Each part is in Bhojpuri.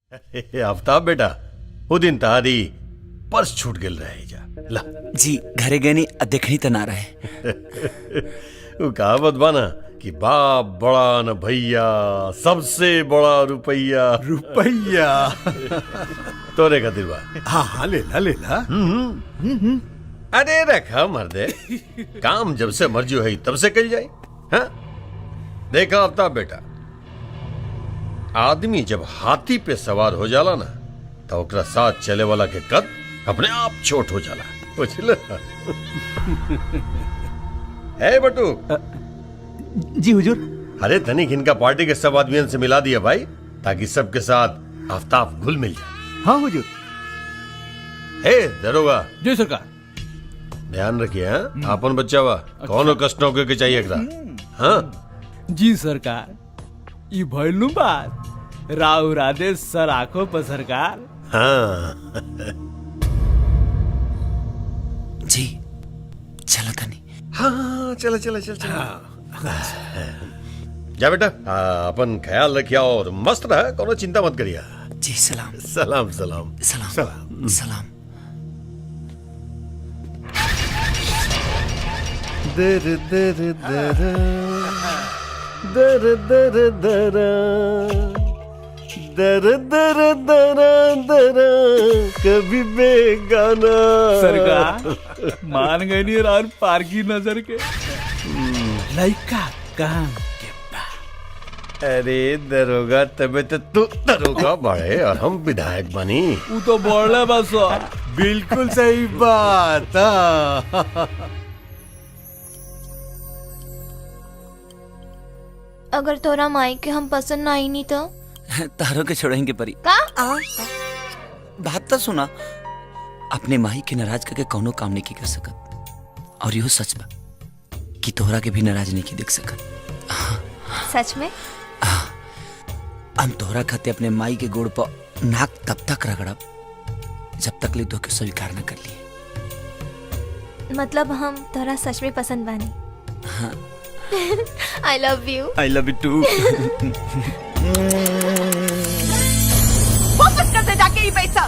आफ्ताब बेटा, वो दिन तारी पर्स छूट गल रहे जा ला। जी घरे गए नहीं, देखनी तो ना रहे। वो कहावत बाना कि बाप बड़ा न भैया, सबसे बड़ा रुपया। रुपया तोरे खातिर बा। हाँ हाँ ले ला। अरे रखा मर्दे, काम जब से मर्जी है तब से कल जाए। हाँ देखा आफ्ताब बेटा, आदमी जब हाथी पे सवार हो जाला ना तो ओकरा साथ चले वाला के कद अपने आप छोट हो जाला, बुझल? है बटू? जी हुजूर। अरे तनिक इनका पार्टी के सब आदमियों से मिला दिया भाई, ताकि सबके साथ आफ्ताब घुल मिल जाए। हाँ हुजूर। हे दरोगा, जी सरकार। ध्यान रखिए। हाँ आपन बच्चा वा कौनो कष्ट न होके के चाहिए एकरा। हाँ जी सरकार, ई भइलू बात राव राधे सर आंखों पर सरकार। हाँ जी चला था नहीं। हाँ चल चल चल चल। जा बेटा, अपन ख्याल रखिया और मस्त रहा, कोनो चिंता मत करिया। जी सलाम सलाम सलाम सलाम सलाम। सलाम। दर दर दर दर दर दर दर दर दर कभी बेगाना। सरकार मान गई नहीं और पार की नजर के लइका काम के बा। अरे दरोगा, तबे तो तू दरोगा बड़े और हम विधायक बनी। ऊ तो बोले बस। बिल्कुल सही बात। अगर तोरा माई के हम पसंद ना आई नहीं तो तारों के छोड़ेंगे परी का? बात तो सुना, अपने माही के नाराज करके कौनो काम नहीं की कर सकत, और यो सच बा कि तोहरा के भी नाराज नहीं की देख सकत। सच में? हम तोहरा खाते अपने माई के गोड़ पर नाक तब तक रगड़ब जब तक ले दो के स्वीकार न कर लिए। मतलब हम तोरा सच में पसंद बानी। I love you. I love you too. वापस कर दे जाके ये पैसा,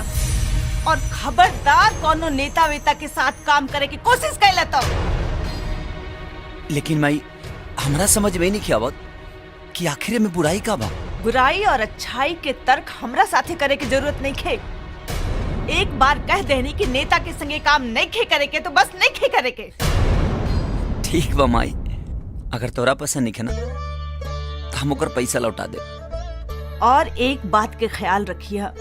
और खबरदार कोनो नेता वेता के साथ काम करे की कोशिश कैला तो। लेकिन माई हमरा समझ में नहीं आवत कि आखिर में बुराई का बा। बुराई और अच्छाई के तर्क हमरा साथे करे की जरूरत नहीं खे। एक बार कह देनी कि नेता के संगे काम नहीं खे करे के तो बस नहीं खे करे के। ठीक बा माई, अगर तोरा पसंद नहीं है ना तो हम ओकर पैसा लौटा दे। और एक बात के ख्याल रखिया,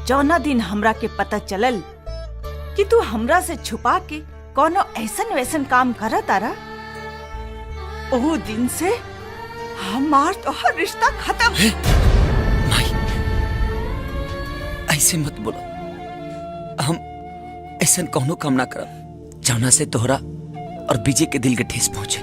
जौना दिन हमरा के पता चलल कि तू हमरा से छुपा के कोनो ऐसन वैसन काम करा तारा, ओ दिन से हमार तो हर रिश्ता खत्म। माई ऐसे मत बोलो, हम ऐसा कौनो काम ना करब जौना से तोहरा और बीजे के दिल के ठेस पहुंचे।